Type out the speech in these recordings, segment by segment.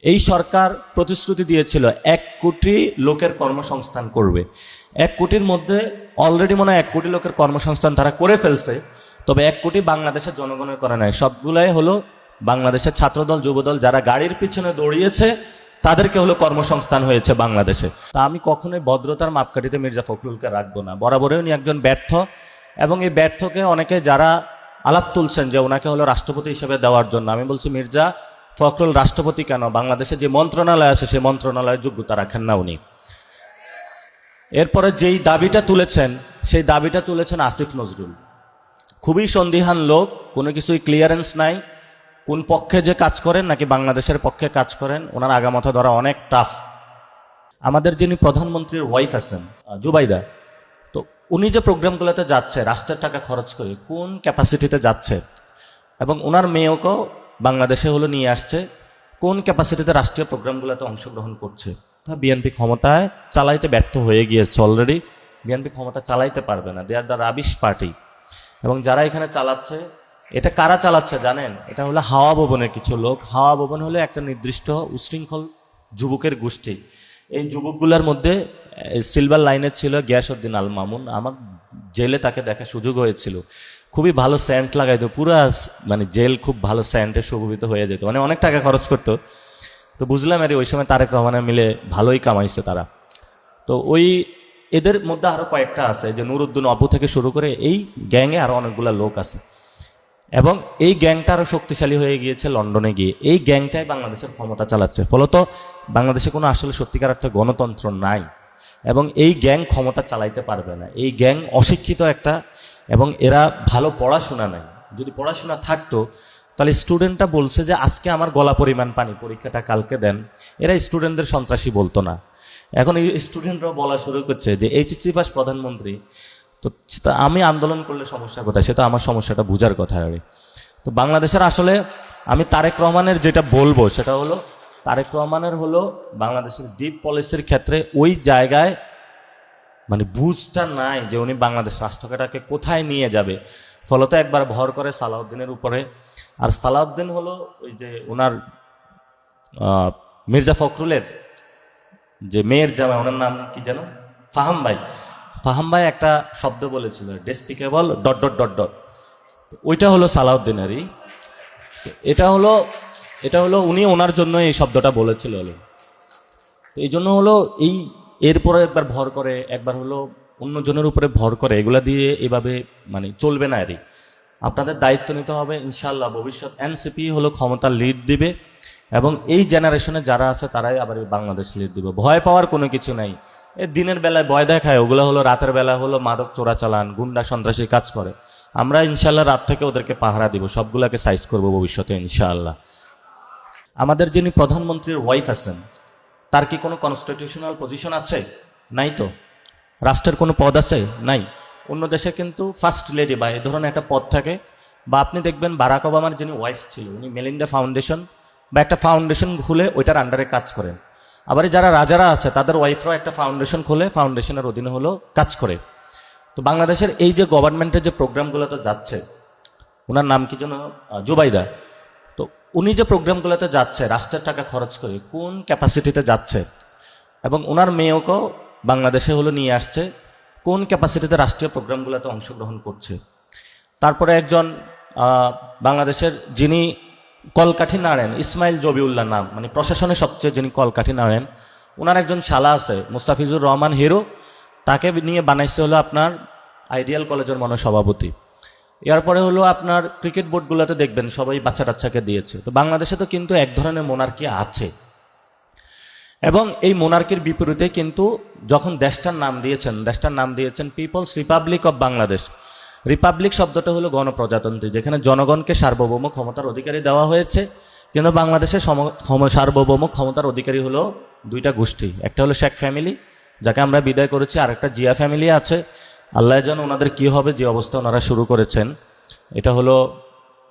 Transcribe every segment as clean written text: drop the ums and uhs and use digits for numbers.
এই সরকার প্রতিশ্রুতি দিয়েছিল 1 কোটি লোকের কর্মসংস্থান করবে। 1 কোটির মধ্যে অলরেডি মনে হয় 1 কোটি লোকের কর্মসংস্থান তারা করে ফেলছে, তবে 1 কোটি বাংলাদেশের জনগণের করে নাই। সবগুলাই হলো বাংলাদেশের ছাত্রদল যুবদল যারা গাড়ির পিছনে দৌড়িয়েছে তাদেরকে হলো কর্মসংস্থান হয়েছে বাংলাদেশে। তা আমি কখনোই ভদ্রতার মাপকাঠিতে মির্জা ফখরুলকে রাখবো না। বরাবরই উনি একজন ব্যর্থ, এবং এই ব্যর্থকে অনেকে যারা আলাপ তুলছেন যে ওনাকে হলো রাষ্ট্রপতি হিসেবে দেওয়ার জন্য, আমি বলছি মির্জা ফখরুল রাষ্ট্রপতি কেন, বাংলাদেশে যে মন্ত্রণালয় আছে সেই মন্ত্রণালয়ের যোগ্যতা রাখেন না উনি। এরপরে যেই দাবিটা তুলেছেন সেই দাবিটা তুলেছেন আসিফ নজরুল। খুবই সন্দিহান লোক, কোনো কিছুই ক্লিয়ারেন্স নাই, কোন পক্ষে যে কাজ করেন নাকি বাংলাদেশের পক্ষে কাজ করেন ওনার আগামাথা ধরা অনেক টাফ। আমাদের যিনি প্রধানমন্ত্রীর ওয়াইফ আছেন জুবাইদা, তো উনি যে প্রোগ্রামগুলোতে যাচ্ছে রাষ্ট্রের টাকা খরচ করে কোন ক্যাপাসিটিতে যাচ্ছে, এবং ওনার মেয়েকেও বাংলাদেশে হলো নিয়ে আসছে, কোন ক্যাপাসিটিতে রাষ্ট্রীয় প্রোগ্রামগুলোতে অংশগ্রহণ করছে। তা বিএনপি ক্ষমতায় চালাইতে ব্যর্থ হয়ে গিয়েছে অলরেডি। বিএনপি ক্ষমতা চালাইতে পারবে না, দে আর দ্য রাবিশ পার্টি। এবং যারা এখানে চালাচ্ছে, এটা কারা চালাচ্ছে জানেন? এটা হলো হাওয়া ভবনের কিছু লোক। হাওয়া ভবন হলো একটা নির্দিষ্ট উশৃঙ্খল যুবকের গোষ্ঠী। এই যুবকগুলোর মধ্যে সিলভার লাইনের ছিল গিয়াসউদ্দিন আল মামুন। আমার জেলে তাকে দেখা সুযোগ হয়েছিল। খুবই ভালো স্যান্ট লাগাইতো, পুরো মানে জেল খুব ভালো স্যান্টে সুগোভিত হয়ে যেত, মানে অনেক টাকা খরচ করতো। তো বুঝলাম আরে ওই সময় তারেক রহমানের মিলে ভালোই কামাইছে তারা। তো ওই এদের মধ্যে আরও কয়েকটা আছে, যে নুরুদ্দিন অপু থেকে শুরু করে এই গ্যাংয়ে আরও অনেকগুলো লোক আছে, এবং এই গ্যাংটা আরও শক্তিশালী হয়ে গিয়েছে লন্ডনে গিয়ে। এই গ্যাংটাই বাংলাদেশের ক্ষমতা চালাচ্ছে, ফলত বাংলাদেশে কোনো আসলে সত্যিকার অর্থে গণতন্ত্র নাই, এবং এই গ্যাং ক্ষমতা চালাইতে পারবে না। এই গ্যাং অশিক্ষিত একটা, এবং এরা ভালো পড়াশোনা নাই। যদি পড়াশোনা থাকতো তাহলে স্টুডেন্টটা বলছে যে আজকে আমার গলা পরিমাণ পানি, পরীক্ষাটা কালকে দেন, এরা স্টুডেন্টদের সন্ত্রাসী বলতো না। এখন এই স্টুডেন্টরাও বলা শুরু করছে যে এইচএসসি পাস প্রধানমন্ত্রী, তো আমি আন্দোলন করলে সমস্যা কোথায়? সে তো আমার সমস্যাটা বুঝার কথা। আরে তো বাংলাদেশের আসলে আমি তারেক রহমানের যেটা বলবো সেটা হলো, তারেক রহমানের হলো বাংলাদেশের ডিপ পলিসির ক্ষেত্রে ওই জায়গায় মানে বুঝটা নাই যে উনি বাংলাদেশ রাষ্ট্রটাকে কোথায় নিয়ে যাবে। ফলত একবার ভর করে সালাউদ্দিনের উপরে। আর সালাউদ্দিন হলো ওই যে ওনার মির্জা ফখরুলের যে মেয়ের জামাই, ওনার নাম কি যেন, ফাহাম ভাই। ফাহাম ভাই একটা শব্দ বলেছিল, ডেসপিকেবল ... ওইটা হলো সালাউদ্দিনেরই। এটা হলো উনি ওনার জন্য এই শব্দটা বলেছিল হলো। এই জন্য হলো এই এরপরে একবার ভর করে, একবার হলো অন্যজনের উপরে ভর করে, এগুলা দিয়ে এভাবে মানে চলবে না। এরই আপনাদের দায়িত্ব নিতে হবে। ইনশাল্লাহ ভবিষ্যৎ এনসিপি হলো ক্ষমতা লিড দিবে, এবং এই জেনারেশনে যারা আছে তারাই আবার বাংলাদেশ লিড দিবে। ভয় পাওয়ার কোনো কিছু নাই। এ দিনের বেলায় ভয় দেখায়, ওগুলো হলো রাতের বেলা হলো মাদক চোরাচালান, গুন্ডা সন্ত্রাসী কাজ করে। আমরা ইনশাল্লাহ রাত থেকে ওদেরকে পাহারা দিব, সবগুলোকে সাইজ করব ভবিষ্যতে ইনশাআল্লাহ। আমাদের যিনি প্রধানমন্ত্রীর ওয়াইফ আছেন, তার কি কোনো কনস্টিটিউশনাল পজিশন আছে? নাই তো। রাষ্ট্রের কোনো পদ আছে? নাই। অন্য দেশে কিন্তু ফার্স্ট লেডি বা এই ধরনের একটা পদ থাকে। বা আপনি দেখবেন বারাক ওবামার যিনি ওয়াইফ ছিল, উনি মেলিন্ডা ফাউন্ডেশন বা একটা ফাউন্ডেশন খুলে ওইটার আন্ডারে কাজ করেন। আবার যারা রাজারা আছে তাদের ওয়াইফরাও একটা ফাউন্ডেশন খুলে ফাউন্ডেশনের অধীনে হলো কাজ করে। তো বাংলাদেশের এই যে গভর্নমেন্টের যে প্রোগ্রামগুলোতে যাচ্ছে, ওনার নাম কি যেন, জুবাইদা, তো উনি যে প্রোগ্রামগুলোতে যাচ্ছে রাষ্ট্রের টাকা খরচ করে কোন ক্যাপাসিটিতে যাচ্ছে, এবং ওনার মেয়েকেও বাংলাদেশে হলো নিয়ে আসছে, কোন ক্যাপাসিটিতে রাষ্ট্রীয় প্রোগ্রামগুলোতে অংশগ্রহণ করছে। তারপরে একজন বাংলাদেশের যিনি কলকাঠি নাড়েন, ইসমাইল জবিউল্লাহ নাম, মানে প্রশাসনে সবচেয়ে যিনি কলকাঠি নাড়েন, ওনার একজন শালা আছে মুস্তাফিজুর রহমান হিরো, তাকে নিয়ে বানাইছে হলো আপনার আইডিয়াল কলেজের সভাপতি। এরপরে হলো আপনার ক্রিকেট বোর্ডগুলোতে দেখবেন সবাই বাচ্চা টাচ্চাকে দিয়েছে। তো বাংলাদেশে তো কিন্তু এক ধরনের মোনার্কি আছে, এবং এই মোনার্কির বিপরীতে কিন্তু যখন দেশটার নাম দিয়েছেন people's republic of Bangladesh. Republic শব্দটা হলো গণপ্রজাতন্ত্রী, যেখানে জনগণকে সার্বভৌম ক্ষমতার অধিকারী দেওয়া হয়েছে। কিন্তু বাংলাদেশের সার্বভৌম ক্ষমতার অধিকারী হলো দুইটা গোষ্ঠী, একটা হলো শেখ ফ্যামিলি যাকে আমরা বিদায় করেছি, আর একটা জিয়া ফ্যামিলি আছে। আল্লাহ যেন ওনাদের কি হবে, যে অবস্থা ওনারা শুরু করেছেন, এটা হলো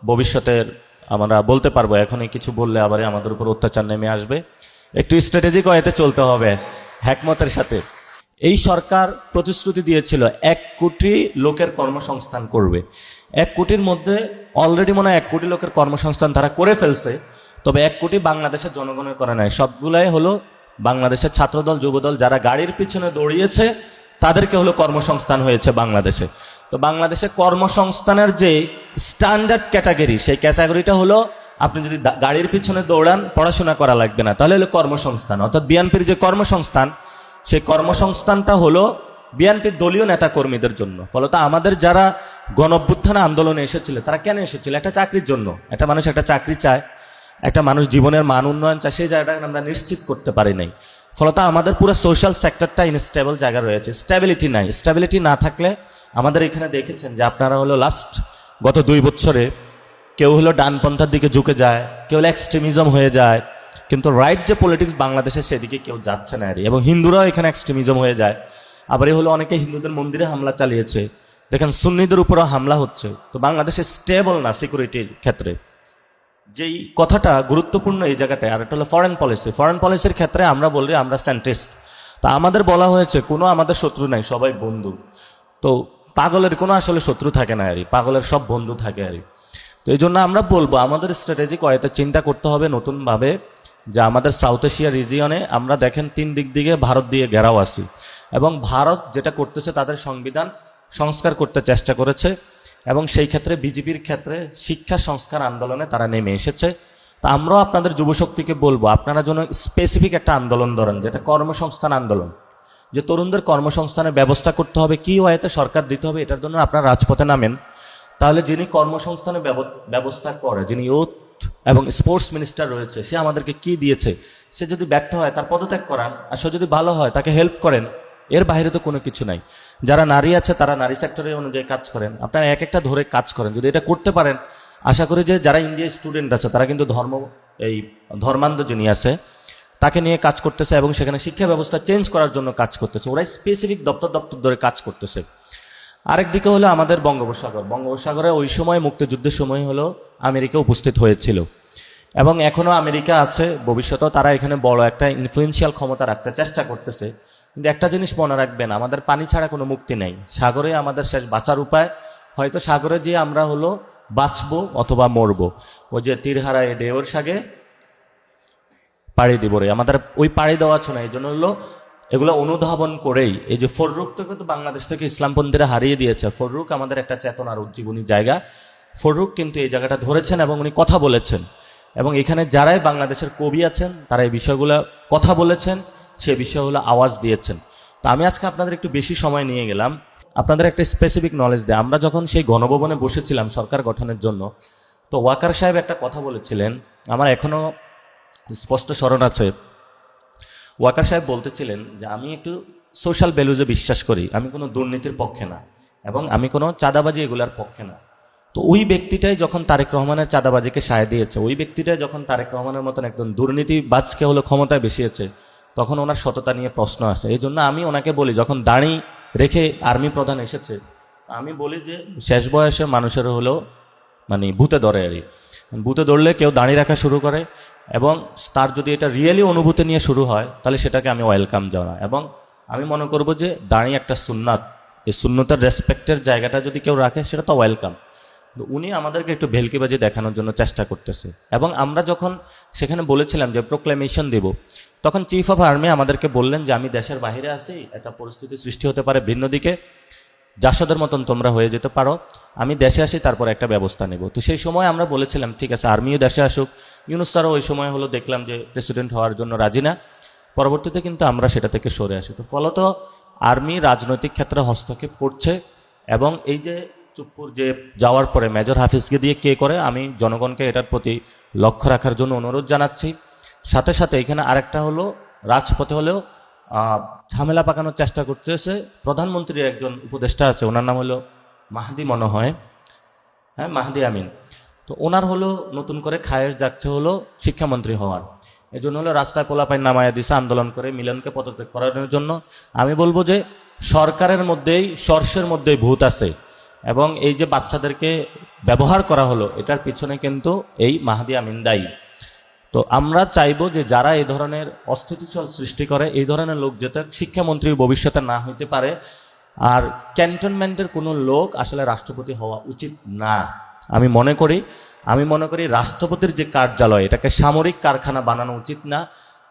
ভবিষ্যতের আমরা বলতে পারবো। এখনই কিছু বললে আবার আমাদের উপর অত্যাচার নেমে আসবে। একটু স্ট্র্যাটেজিক ওয়েতে চলতে হবে, হ্যাকমতের সাথে। এই সরকার প্রতিশ্রুতি দিয়েছিল 1 কোটি লোকের কর্মসংস্থান করবে। 1 কোটির মধ্যে অলরেডি মনে হয় 1 কোটি লোকের কর্মসংস্থান তারা করে ফেলছে, তবে 1 কোটি বাংলাদেশের জনগণের করে নাই, সবগুলাই হলো বাংলাদেশের ছাত্রদল যুবদল যারা গাড়ির পিছনে দৌড়িয়েছে তাদেরকে হলো কর্মসংস্থান হয়েছে বাংলাদেশে। তো বাংলাদেশে কর্মসংস্থানের যে স্ট্যান্ডার্ড ক্যাটাগরি, সেই ক্যাটাগরিটা হলো আপনি যদি গাড়ির পিছনে দৌড়ান, পড়াশোনা করা লাগবে না, তাহলে হলো কর্মসংস্থান। অর্থাৎ বিএনপির যে কর্মসংস্থান, সেই কর্মসংস্থানটা হলো বিএনপির দলীয় নেতাকর্মীদের জন্য। ফলত আমাদের যারা গণঅভ্যুত্থানে আন্দোলনে এসেছিল তারা কেন এসেছিল? একটা চাকরির জন্য। একটা মানুষ একটা চাকরি চায়, একটা মানুষ জীবনের মান উন্নয়ন চায়, সেই জায়গাটা আমরা নিশ্চিত করতে পারি নাই। ফলত আমাদের পুরো সোশ্যাল সেক্টরটা ইনস্টেবল জায়গা রয়েছে, স্টেবিলিটি নাই। স্টেবিলিটি না থাকলে আমাদের এখানে দেখেছেন যে আপনারা হলো গত 2 বছরে কেউ হলো ডানপন্থার দিকে ঝুঁকে যায়, কেউ হলো এক্সট্রিমিজম হয়ে যায়, কিন্তু রাইট যে পলিটিক্স বাংলাদেশে সেদিকে কেউ যাচ্ছে না। এবং হিন্দুরাও এখানে এক্সট্রিমিজম হয়ে যায়। আবার হলো অনেকে হিন্দুদের মন্দিরে হামলা চালিয়েছে, দেখেন সুন্নিদের উপরও হামলা হচ্ছে। তো বাংলাদেশে স্টেবল না সিকিউরিটির ক্ষেত্রে। যেই কথাটা গুরুত্বপূর্ণ এই জায়গাটায়, আর একটা হলো ফরেন পলিসি। ফরেন পলিসির ক্ষেত্রে আমরা বলি আমরা সেন্ট্রিস্ট। তা আমাদের বলা হয়েছে কোনো আমাদের শত্রু নাই, সবাই বন্ধু। তো পাগলের কোনো আসলে শত্রু থাকে না, পাগলের সব বন্ধু থাকে। তো এই জন্য আমরা বলবো আমাদের স্ট্র্যাটেজিক ওয়েতে চিন্তা করতে হবে নতুনভাবে, যে আমাদের সাউথ এশিয়া রিজিয়নে আমরা দেখেন 3 দিক দিকে ভারত দিয়ে ঘেরাও আছি, এবং ভারত যেটা করতেছে তাদের সংবিধান সংস্কার করতে চেষ্টা করেছে, এবং সেই ক্ষেত্রে বিজেপির ক্ষেত্রে শিক্ষা সংস্কার আন্দোলনে তারা নেমে এসেছে। তা আমরাও আপনাদের যুবশক্তিকে বলবো আপনারা যেন স্পেসিফিক একটা আন্দোলন ধরেন, যেটা কর্মসংস্থান আন্দোলন, যে তরুণদের কর্মসংস্থানের ব্যবস্থা করতে হবে, কি ওয়েতে সরকার দিতে হবে, এটার জন্য আপনারা রাজপথে নামেন। তাহলে যিনি কর্মসংস্থানের ব্যবস্থা করে, যিনি ইউথ এবং স্পোর্টস মিনিস্টার রয়েছে, সে আমাদেরকে কি দিয়েছে, সে যদি ব্যর্থ হয় তার পদত্যাগ করান, আর সে যদি ভালো হয় তাকে হেল্প করেন। এর বাইরে তো কোনো কিছু নাই। যারা নারী আছে তারা নারী সেক্টরে অনুযায়ী কাজ করেন, আপনারা এক একটা ধরে কাজ করেন। যদি এটা করতে পারেন, আশা করি যে যারা ইন্ডিয়ার স্টুডেন্ট আছে তারা কিন্তু ধর্মান্ধ যিনি আছে তাকে নিয়ে কাজ করতেছে, এবং সেখানে শিক্ষা ব্যবস্থা চেঞ্জ করার জন্য কাজ করতেছে। ওরাই স্পেসিফিক দপ্তর ধরে কাজ করতেছে। আরেকদিকে হলো আমাদের বঙ্গোপসাগরে ওই সময় মুক্তিযুদ্ধের সময় হলো আমেরিকা উপস্থিত হয়েছিল, এবং এখনও আমেরিকা আছে, ভবিষ্যতেও তারা এখানে বড় একটা ইনফ্লুয়েন্সিয়াল ক্ষমতা রাখতে চেষ্টা করতেছে। কিন্তু একটা জিনিস মনে রাখবেন, আমাদের পানি ছাড়া কোনো মুক্তি নাই। সাগরে আমাদের শেষ বাঁচার উপায়, হয়তো সাগরে যে আমরা হলো বাঁচবো অথবা মরবো। ওই যে তীর হারায় ঢেউর সাগে পাড়ি দিব রে, আমাদের ওই পাড়ি দেওয়া আছে না। এই জন্য হলো এগুলো অনুধাবন করেই, এই যে ফররুখ তো কিন্তু বাংলাদেশ থেকে ইসলামপন্থীরা হারিয়ে দিয়েছে। ফররুখ আমাদের একটা চেতনার উজ্জীবনী জায়গা। ফররুখ কিন্তু এই জায়গাটা ধরেছেন এবং উনি কথা বলেছেন, এবং এখানে যারাই বাংলাদেশের কবি আছেন তারা এই বিষয়গুলো কথা বলেছেন, সে বিষয়গুলো আওয়াজ দিয়েছেন। তো আমি আজকে আপনাদের একটু বেশি সময় নিয়ে গেলাম, আপনাদের একটা স্পেসিফিক নলেজ দেয়। আমরা যখন সেই গণভবনে বসেছিলাম সরকার গঠনের জন্য, তো ওয়াকার সাহেব একটা কথা বলেছিলেন, আমার এখনও স্পষ্ট স্মরণ আছে। ওয়াকার সাহেব বলতেছিলেন যে আমি একটু সোশ্যাল ভ্যালুজে বিশ্বাস করি, আমি কোনো দুর্নীতির পক্ষে না, এবং আমি কোনো চাঁদাবাজি এগুলার পক্ষে না। তো ওই ব্যক্তিটাই যখন তারেক রহমানের চাঁদাবাজিকে সায় দিয়েছে, ওই ব্যক্তিটাই যখন তারেক রহমানের মতন একজন দুর্নীতিবাজকে হলো ক্ষমতায় বসিয়েছে, তখন ওনার সততা নিয়ে প্রশ্ন আসে। এই জন্য আমি ওনাকে বলি, যখন দাঁড়ি রেখে আর্মি প্রধান এসেছে, আমি বলি যে শেষ বয়সে মানুষের হলো ভূতে ধরে ভূতে ধরলে কেউ দাঁড়িয়ে রাখা শুরু করে, এবং তার যদি এটা রিয়েলি অনুভূতি নিয়ে শুরু হয় তাহলে সেটাকে আমি ওয়েলকাম জানাই। এবং আমি মনে করব যে দাঁড়িয়ে একটা সুন্নাত, এই সুন্নতের রেসপেক্টের জায়গাটা যদি কেউ রাখে সেটা তো ওয়েলকাম। উনি আমাদেরকে একটু ভেলকিবাজি দেখানোর জন্য চেষ্টা করতেছে। এবং আমরা যখন সেখানে বলেছিলাম যে প্রোক্লেমেশন দেব, তখন চিফ অফ আর্মি আমাদেরকে বললেন যে আমি দেশের বাইরে আছি, একটা পরিস্থিতি সৃষ্টি হতে পারে ভিন্ন দিকে, জাসদের মতন তোমরা হয়ে যেতে পারো, আমি দেশে আসি তারপর একটা ব্যবস্থা নেব। তো সেই সময় আমরা বলেছিলাম ঠিক আছে, আর্মিও দেশে আসুক। ইউনূস স্যারও ওই সময় হলো দেখলাম যে প্রেসিডেন্ট হওয়ার জন্য রাজি না, পরবর্তীতে কিন্তু আমরা সেটা থেকে সরে আসি। তো ফলত আর্মি রাজনৈতিক ক্ষেত্রে হস্তক্ষেপ করছে, এবং এই যে চুপ্পুর যে যাওয়ার পরে মেজর হাফিজকে দিয়ে কে করে, আমি জনগণকে এটার প্রতি লক্ষ্য রাখার জন্য অনুরোধ জানাচ্ছি। সাথে সাথে এখানে আরেকটা হলো, রাজপথে হলেও ঝামেলা পাকানোর চেষ্টা করতেছে প্রধানমন্ত্রীর একজন উপদেষ্টা আছে, ওনার নাম হলো মাহদি মনে হয়, হ্যাঁ মাহদি আমিন। তো ওনার হলো নতুন করে খায়েশ যাচ্ছে হলো শিক্ষামন্ত্রী হওয়ার, এই জন্য হলো রাস্তায় পোলাপাইন নামায়া দিছে আন্দোলন করে মিলনকে পদত্যাগ করানোর জন্য। আমি বলবো যে সরকারের মধ্যেই সর্ষের মধ্যেই ভূত আছে, এবং এই যে বাচ্চাদেরকে ব্যবহার করা হলো এটার পিছনে কিন্তু এই মাহদি আমিন দায়ী। তো আমরা চাইবো যে যারা এই ধরনের অস্থিতিশীল সৃষ্টি করে, এই ধরনের লোক যাতে শিক্ষামন্ত্রী ভবিষ্যতে না হইতে পারে। আর ক্যান্টনমেন্টের কোনো লোক আসলে রাষ্ট্রপতি হওয়া উচিত না। আমি মনে করি রাষ্ট্রপতির যে কার্যালয়, এটাকে সামরিক কারখানা বানানো উচিত না।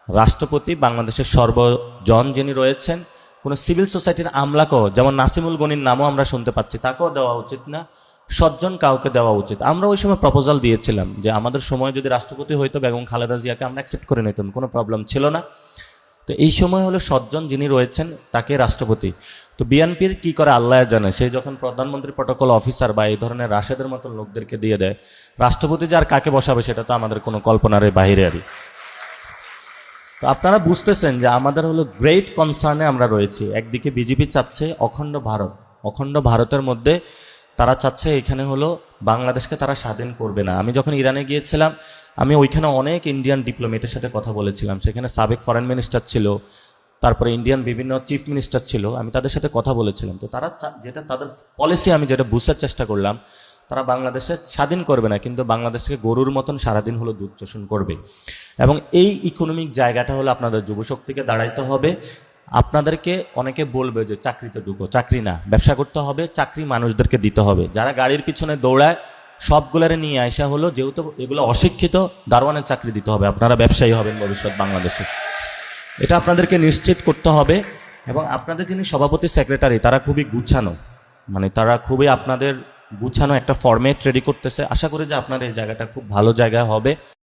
রাষ্ট্রপতি বাংলাদেশের সর্বজন যিনি রয়েছেন, কোনো সিভিল সোসাইটির আমলাকেও, যেমন নাসিমুল গনির নামও আমরা শুনতে পাচ্ছি, তাকেও দেওয়া উচিত না, সজ্জন কাউকে দেওয়া উচিত। আমরা ওই সময় প্রপোজাল দিয়েছিলাম যে আমাদের সময় যদি রাষ্ট্রপতি হইতো বেগম খালেদা জিয়াকে আমরা অ্যাকসেপ্ট করে নিতাম, কোনো প্রবলেম ছিল না। তো এই সময় হলো সজ্জন যিনি রয়েছেন তাকে রাষ্ট্রপতি। তো বিএনপির কি করে আল্লাহ জানে, সে যখন প্রধানমন্ত্রী প্রটোকল অফিসার বা এই ধরনের রাশেদের মতন লোকদেরকে দিয়ে দেয়, রাষ্ট্রপতি যে আর কাকে বসাবে সেটা তো আমাদের কোনো কল্পনার বাইরে আরই। তো আপনারা বুঝতেছেন যে আমাদের হলো গ্রেট কনসার্নে আমরা রয়েছি। একদিকে বিজেপি চাচ্ছে অখণ্ড ভারত, অখণ্ড ভারতের মধ্যে তারা চাচ্ছে এখানে হলো বাংলাদেশকে তারা স্বাধীন করবে না। আমি যখন ইরানে গিয়েছিলাম, আমি ওইখানে অনেক ইন্ডিয়ান ডিপ্লোমেটের সাথে কথা বলেছিলাম। সেখানে সাবেক ফরেন মিনিস্টার ছিল, তারপরে ইন্ডিয়ান বিভিন্ন চিফ মিনিস্টার ছিল, আমি তাদের সাথে কথা বলেছিলাম। তো তারা যেটা তাদের পলিসি, আমি যেটা বুঝতে চেষ্টা করলাম, তারা বাংলাদেশে স্বাধীন করবে না, কিন্তু বাংলাদেশকে গরুর মতন সারাদিন হলো দুধ শোষণ করবে। এবং এই ইকোনমিক জায়গাটা হলো আপনাদের যুবশক্তিকে দাঁড়াইতে হবে। আপনাদেরকে অনেকে বলবে যে চাকরিতে ঢুকো, চাকরি না, ব্যবসা করতে হবে, চাকরি মানুষদেরকে দিতে হবে। যারা গাড়ির পিছনে দৌড়ায় সবগুলারে নিয়ে আসা হলো, যেহেতু এগুলো অশিক্ষিত, দারোয়ানের চাকরি দিতে হবে, আপনারা ব্যবসায়ী হবেন ভবিষ্যৎ বাংলাদেশে, এটা আপনাদেরকে নিশ্চিত করতে হবে। এবং আপনাদের যিনি সভাপতি সেক্রেটারি, তারা খুবই গুছানো, মানে তারা খুবই আপনাদের গুছানো একটা ফরম্যাট রেডি করতেছে। আশা করি যে আপনার এই জায়গাটা খুব ভালো জায়গা হবে।